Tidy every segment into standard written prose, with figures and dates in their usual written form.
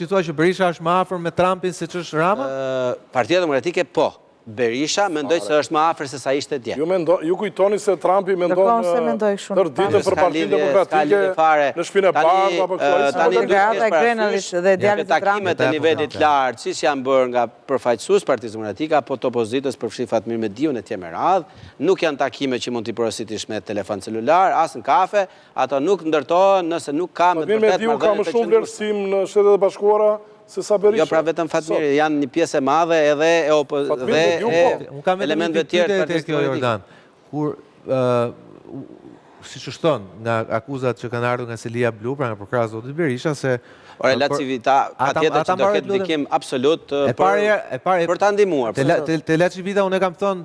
Që thua që Berisha është më afër me Trumpin se që është Rama? Partia Demokratike po. Berisha mendoj se është më afër se sa ishte dje. Ju kujtoni se Trumpi mendon tërë ditën për Partinë Demokratike në shpinë e bardhë apo kështu. Takimet e nivelit lartë, si janë bërë nga përfaqësues Partisë Demokratike apo të opozitës përfshi Fatmir Mediun e tjerë me radhë, nuk janë takime që mund t'i porositish me telefon celular, as në kafe, ato nuk ndërtohen nëse nuk ka me Fatmir Mediu ka më shumë vlerësim në Shtetet e Bashkuara se sa Berisha. Jo, pra vetëm Fatmir, janë një pjesë e madhe edhe elementve tjerë të kjo, Jordan. Kur, si që shton, nga akuzat që kanë ardhur nga Selia Blu, pra nga përkrahës zotit Berisha, se... Ore, la civita, patjetër që do ketë ndikim absolut për ta ndihmuar. Te la civita unë e kam thonë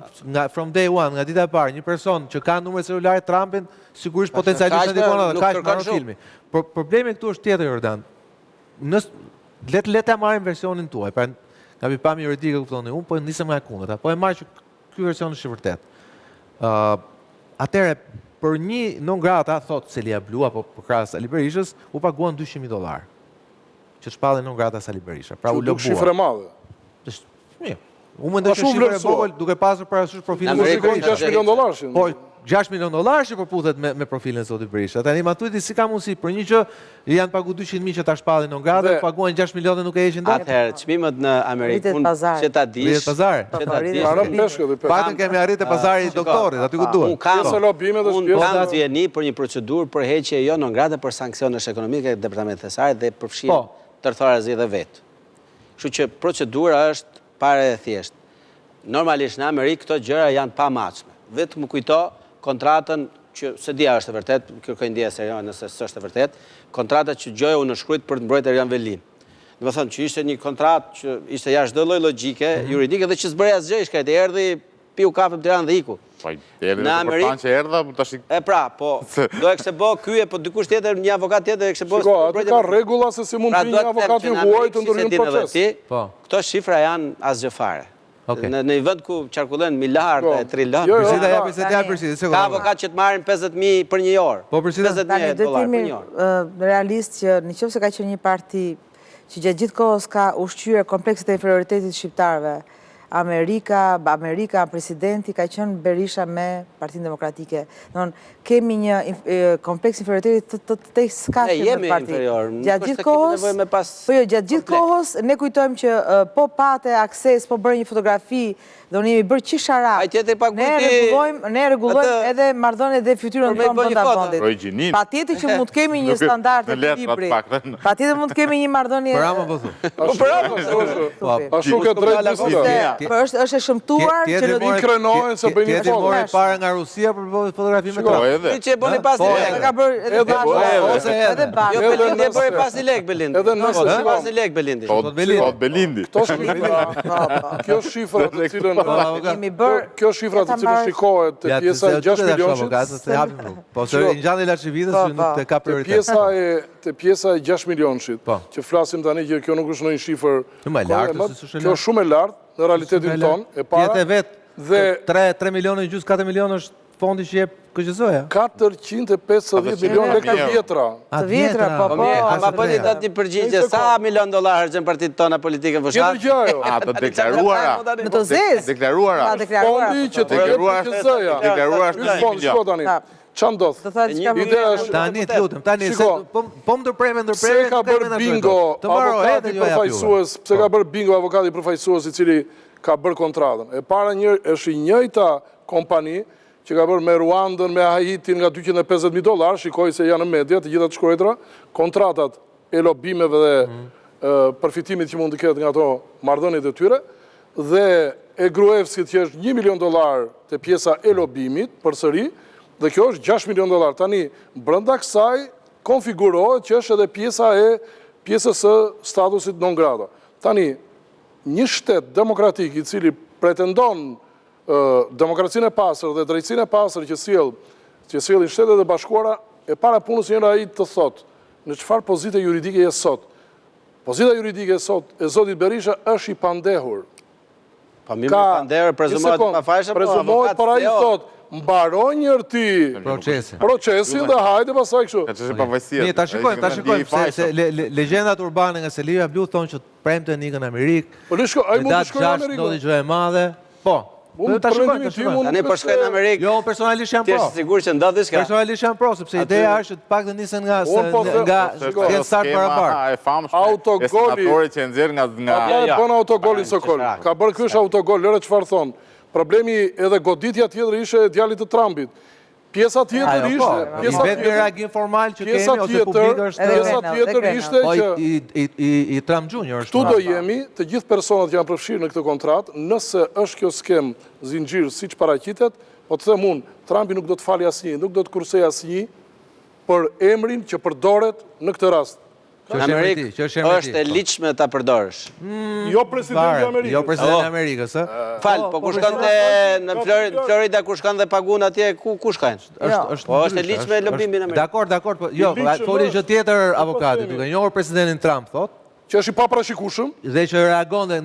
from day one, nga dita e parë, një person që ka numër celular Trumpin, sigurisht potencialisht ndikon edhe kaq marrë filmi. Problemi këtu është tjetër, Jordan. Le ta marrim versionin tuaj, pra nga pikpamja juridike kuptoni, unë po nisem nga e kundërta, po e marr që ky version është i vërtet. Atëherë për një non grata, thot Selia Blu apo përkrahës Sali Berishës, u paguan $200,000 që shpallin non grata Sali Berisha. Pra u lobua. Shifre madhe. Unë mendoj që shifre e vogël duke pasur parasysh profilin e Berisha. $6 milion. Po, $6 milion që përputhet me profilin e zotit Berisha. Tani ma tuajti si ka mundësi për një që janë pagu 200.000 që ta shpallin non grata, paguajnë 6 milionë nuk e heqin dot. Atëherë, çmimet në Amerikë që ta dish. Patën kemi arritë pazari i doktorit, aty ku duhet. Unë kam vjeni për një procedurë për heqje jo non grata për sanksionesh ekonomike të Departamentit Thesarit dhe përfshin tërtharazi dhe vetë. Kështu që procedura është pare e thjeshtë. Normalisht në Amerikë këto gjëra janë pa matshme. Vetë më kujto kontratën që se dia është e vërtet, kërkoj ndjeja serioze nëse s'është e vërtet, kontrata që gjoja unë shkruajt për të mbrojtur Erjan Velin. Do të thonë që ishte një kontratë që ishte jashtë çdo lloj logjike juridike dhe që s'bëri asgjë, shkajt erdhi, piu kafe në Tiranë dhe iku. Në Amerikë. E pra, po do e kishte bë ky po dikush tjetër, një avokat tjetër e kishte bë. Atë ka rregulla se si mund të vinë avokati huaj të ndërhyjnë në proces. Këto shifra janë asgjë fare. Në një vend ku qarkullen miliardë e trilion, ka avokat që të marrin 50.000 për një orë. $50.000 për një orë. Realist që nëse ka qenë një parti që gjatë gjithë kohës ka ushqyer komplekset e inferioritetit shqiptarëve, Amerika, presidenti ka qenë Berisha me Partinë Demokratike. Kemi një kompleks inferioritetit të tej skaqe me parti. Gjatë gjithë kohës, ne kujtojmë që po pate akses, po bërë një fotografi, dhe unë jemi bërë qisharak. Ne rregullojmë edhe marrëdhëniet dhe fytyrën tonë brenda vendit. Patjetër që mund të kemi një standard ekuilibri. Patjetër mund të kemi një marrëdhënie. Ashtu ke drejtë. Është e shëmtuar që në krenohen se bëjnë një foto. Mori para nga Rusia për fotografi me Trump. Ti që bëni pas lek. Ka bërë edhe bashkë. Edhe bashkë. Jo Belindi e bëri pas lek Belindi. Edhe nëse pas lek Belindi. Belindi. Kjo shifra të cilën kjo shifra të cilën shikohet te pjesa e 6 milionshit. Po se ngjalli Laçividës që nuk ka prioritet. Te pjesa e 6 milionshit, që flasim tani që kjo nuk është ndonjë shifër. Kjo është shumë e lartë në realitetin ton, e para. Tjetë vetë 3 milionë e gjysmë 4 milionë është fondi që jep KQZ-ja. 450 milionë lekë vjetra. Të vjetra, po. Ama bëni të ati përgjigje, sa $1 milion harxhen partitë tona politike fushat? Të deklaruara. Në të zezë. Deklaruara. Fondi që të jep KQZ-ja. Deklaruara Shko tani. Qa ndodhë? Tani të lutem, tani, po më ndërprejme, pse ka bërë bingo avokati përfaqësues i cili ka bërë kontratën. E para është i njëjta kompani që ka bërë me Ruandën, me Haitin nga $250.000, shikoj se janë në media të gjitha të shkruajtura, kontratat e lobimeve dhe përfitimit që mund të ketë nga ato marrëdhëniet e tyre, dhe e Gruevskit që është $1 milion të pjesa e lobimit përsëri, dhe kjo është $6 milion. Tani, brenda kësaj konfigurohet që është edhe pjesës së statusit non grata. Tani, një shtet demokratik i cili pretendon demokracinë e pastër dhe drejtësinë e pastër që sjellin Shtetet e Bashkuara, e para punës njëra ai të thotë në çfarë pozite juridike je sot. Pozita juridike e zotit Berisha është i pandehur. Pa mirë pandehur prezumohet pa fajshë, po avokat. Prezumohet, por ai thotë mbaroj njërë ti procesin dhe hajde pasaj kështu. Ka që është pavajësia. Ta shikojmë, se legendat urbane nga Selivia Blu thonë që premte nikën në Amerikë, në datë 6 ndodhi gjë e madhe. Po, ta shikojmë. Tani po shkojnë në Amerikë. Jo, unë personalisht jam Ti pro. je sigur që ndodh diçka? Personalisht jam pro, sepse ideja është të pak të nisen nga start barabar. E famshme, e senatori që nxjerr nga... Ja, bën autogolin Sokol. Ka bërë kysh autogol, lëre çfarë thon. Problemi edhe goditja tjetër ishte djalit të Trumpit. Pjesa tjetër ishte... Vetë reagim formal që kemi, ose publik është... Pjesa tjetër ishte që... I Trump Junior është... Këtu do jemi, të gjithë personat që janë përfshirë në këtë kontratë, nëse është kjo skem zinxhir siç paraqitet, po të them unë, Trumpi nuk do të fali asnjë, nuk do të kursej asnjë për emrin që përdoret në këtë rast. Në Amerikë është e ligjshme ta përdorësh. Jo presidenti i Amerikës. Jo presidenti i Amerikës, ë? Fal, po ku shkon në Florida, ku shkon dhe pagun atje, ku shkojnë? Po është e ligjshme lobimin në Amerikë. Dakor, po jo, foli gjë tjetër avokati, duke njohur presidentin Trump, thotë, që është i paparashikueshëm dhe që reagon dhe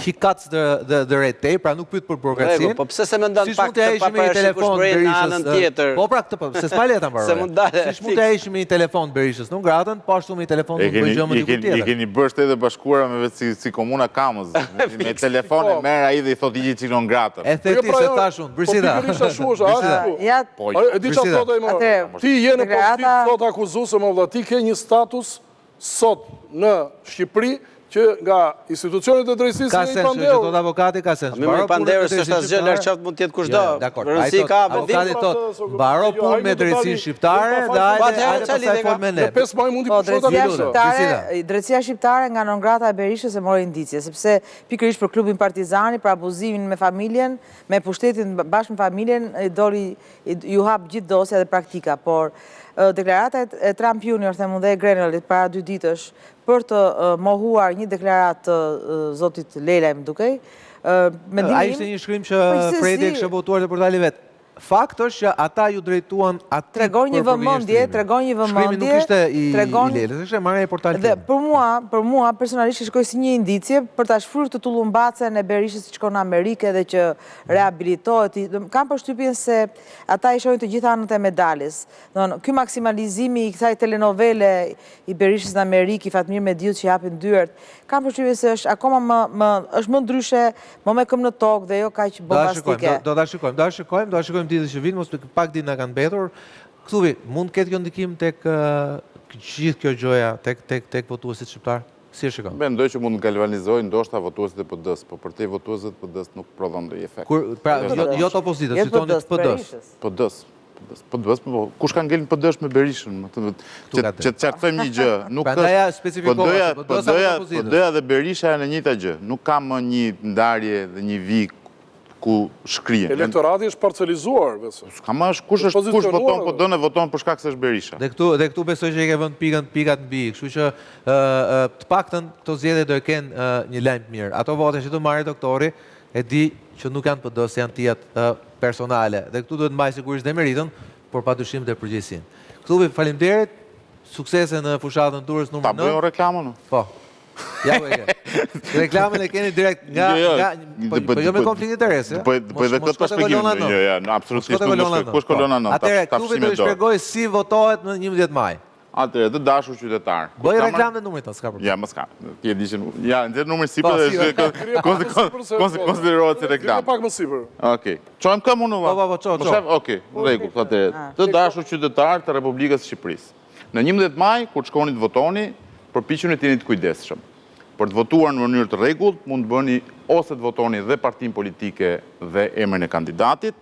he cuts the red tape, pra nuk pyet për burokracinë. Po pse se mendon pak të paparashikueshmërinë në anën tjetër? Po pra këtë po, se s'ma leta mbaroj. Siç mund të heqim një telefon Berishës në Ngratën, po ashtu një telefon nuk bëj gjë më diku tjetër. I keni bërë Shtetet e Bashkuara me vetë si komuna Kamës. Me telefon e merr ai dhe i thotë iqi në Ngratën. E theti se thash unë, Brisida. E di çfarë thotë ai më. Ti je në pozitë sot akuzuese më vëlla, ti ke një status sot në Shqipëri që nga institucionet e drejtësisë ka sens, që thot avokati ka sens. Me Pandeu s'është asgjë larg qoftë mund të jetë kushdo. Rëndësi ka avokati thot, mbaro punë me drejtësinë shqiptare dhe hajde pastaj fol me ne. 5 maj mundi të drejtësia shqiptare nga nëngrata e Berishës e mori indicje, sepse pikërisht për klubin Partizani, për abuzimin me familjen, me pushtetin bashkë me familjen, ju hap gjithë dosja dhe praktika, por deklarata e Trump Junior, themu dhe e Grenelit para 2 ditësh, për të mohuar një deklarat të zotit Lejla më dukej. A ishte një shkrim që Fredi kështë votuar dhe portali vetë. Fakt është që ata ju drejtuan aty tregon një vëmendje, shkrimi nuk ishte i Lelës, ishte marrja e portalit. Dhe për mua personalisht shkoi si një indicie për ta shfryrë të tullumbacen e Berishës që shkon në Amerikë dhe që rehabilitohet. Kam përshtypjen se ata i shohin të gjitha anët e medaljes. Domthonë, ky maksimalizimi i kësaj telenovele i Berishës në Amerikë, i Fatmir Mediut që japin dyert, kam përshtypjen se është akoma është më ndryshe, më me këmbë në tokë dhe jo kaq bombastike. Do ta shikojmë ditës që vinë, mos pak ditë na kanë mbetur. Thubi, mund ketë kjo ndikim tek gjithë kjo gjoja, tek votuesit shqiptar? Si e shikon? Mendoj që mund të galvanizojnë ndoshta votuesit e PD-s, po për te votuesit e PD-s nuk prodhon ndonjë efekt. Pra, jo të opozitës, si toni PD-s. PD-s, kush ka ngelin PD-sh me Berishën? Që të qartësojmë një gjë. PD-ja dhe Berisha e në njëjta gjë. Nuk ka më një ndarje dhe një vik ku shkrije. Elektorati është parcelizuar, besoj. Kush voton po dënë, voton për shkak se është Berisha. Dhe këtu besoj që e ke vënë pikat mbi, kështu që të paktën këto zgjedhje do e kenë një lajm të mirë. Ato vote që do marrë doktori, e di që nuk janë PD-s, janë tijat personale. Dhe këtu duhet mbaj sigurisht dhe meritën, por padyshim dhe përgjegjësinë. Këtu faleminderit, suksese në fushatën Durrës numër 9. Ta bëjmë reklamën? Po. Ja ku e ke. Reklamën e keni direkt nga... Po jo me konflikt interesi. Po edhe këtë për shpjegimin. Absolutisht nuk. Kush kolona 9? Atere, klubi do i shpjegoj si votohet në 11 maj. Atere, të dashur qytetar. Bëj reklam dhe numrit, s'ka problem. Ja, më s'ka. Ti e di që... Ja, nëzirë numër sipër dhe konsiderohet si reklam. Pak më sipër. Okej. Qojmë këmë unë, va? Po, qo. Okej, në rregull. Të dashur qytetar të Republikës Shqipërisë. Në 11 maj, kur shkoni të votoni, përpiquni të jeni të kujdesshëm. Për të votuar në mënyrë të rregullt, mund të bëni ose të votoni dhe partinë politike dhe emrin e kandidatit,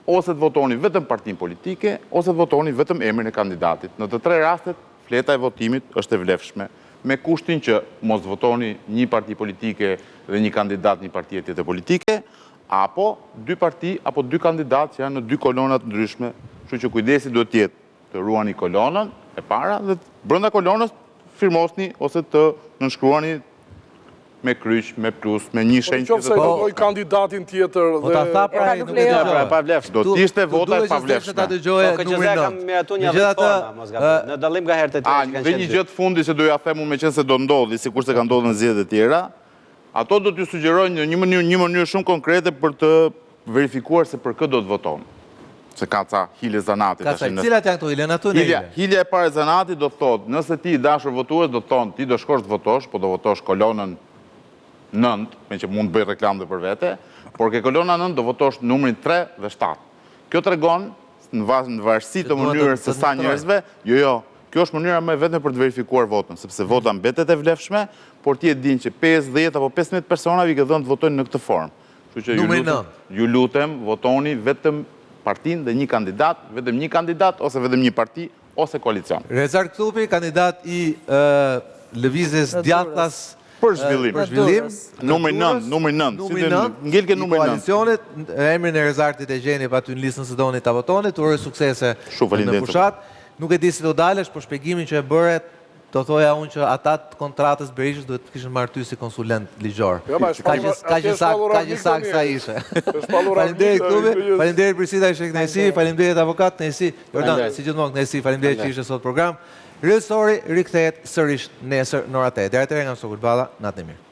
ose të votoni vetëm partinë politike, ose të votoni vetëm emrin e kandidatit. Në të 3 rastet, fleta e votimit është e vlefshme, me kushtin që mos votoni një parti politike dhe një kandidat një parti tjetër politike, apo 2 parti apo 2 kandidat që janë në 2 kolonat ndryshme, kështu që kujdesi duhet të jetë të ruani kolonën e para dhe brenda kolonës firmosni ose të nënshkruani me kryq, me plus, me një shenjë që dhe doj kandidatin tjetër dhe... Po ta tha pra i nuk e dëgjoj. Pa vlefshme. Do t'ishte vota e pa vlefshme. Po që që kam miratu një dhe forma, mos gabim. Në dalim nga herë të tjerë. Dhe një gjë të fundi që doja them unë me qenë se do ndodhi, sikur se ka ndodhur në zgjedhjet e tjera, ato do t'ju sugjerojnë në një mënyrë shumë konkrete për të verifikuar se për kë do të voton. se ka ca hile zanati. Cilat janë këto hile? Ato në hile? Hile e pare zanati do të thotë, nëse ti dashur votues, do të thonë, ti do shkosh të votosh, po do votosh kolonën 9, me që mund të bëj reklam dhe për vete, por ke kolona 9 do votosh numrin 3 dhe 7. Kjo të regon, në varësi të mënyrës se sa njerëzve, jo, kjo është mënyra me vetëm për të verifikuar votën, sepse vota mbetet e vlefshme, por ti e din që 5, 10 apo 15 personavi ke dhënë të votojnë në këtë formë. Numri 9. Ju lutem, votoni vetëm partin dhe një kandidat, vetëm një kandidat, ose vetëm një parti, ose koalicion. Rezar Këtupi, kandidat i lëvizjes djathtas për zhvillim. Numri 9. Ngel ke numri 9. Koalicionit, emrin e Rezartit e gjeni pa ty në listën së doni të votonit, të uroj suksese në fushat. Nuk e di si do dalësh, por shpjegimin që e bëret, do thoja unë që atat kontratës Berishës duhet të kishën marrë ty si konsulent ligjor. Ka që sakë sa ishe. Faleminderit Këtupi, faleminderit Prisita ishe Knejsi, faleminderit avokat Knejsi, Jordan, si gjithmonë Knejsi, faleminderit që ishe sot program. Real Story rikthehet sërish nesër në ora 8. Deri atëherë nga Sokul Balla, natë e mirë.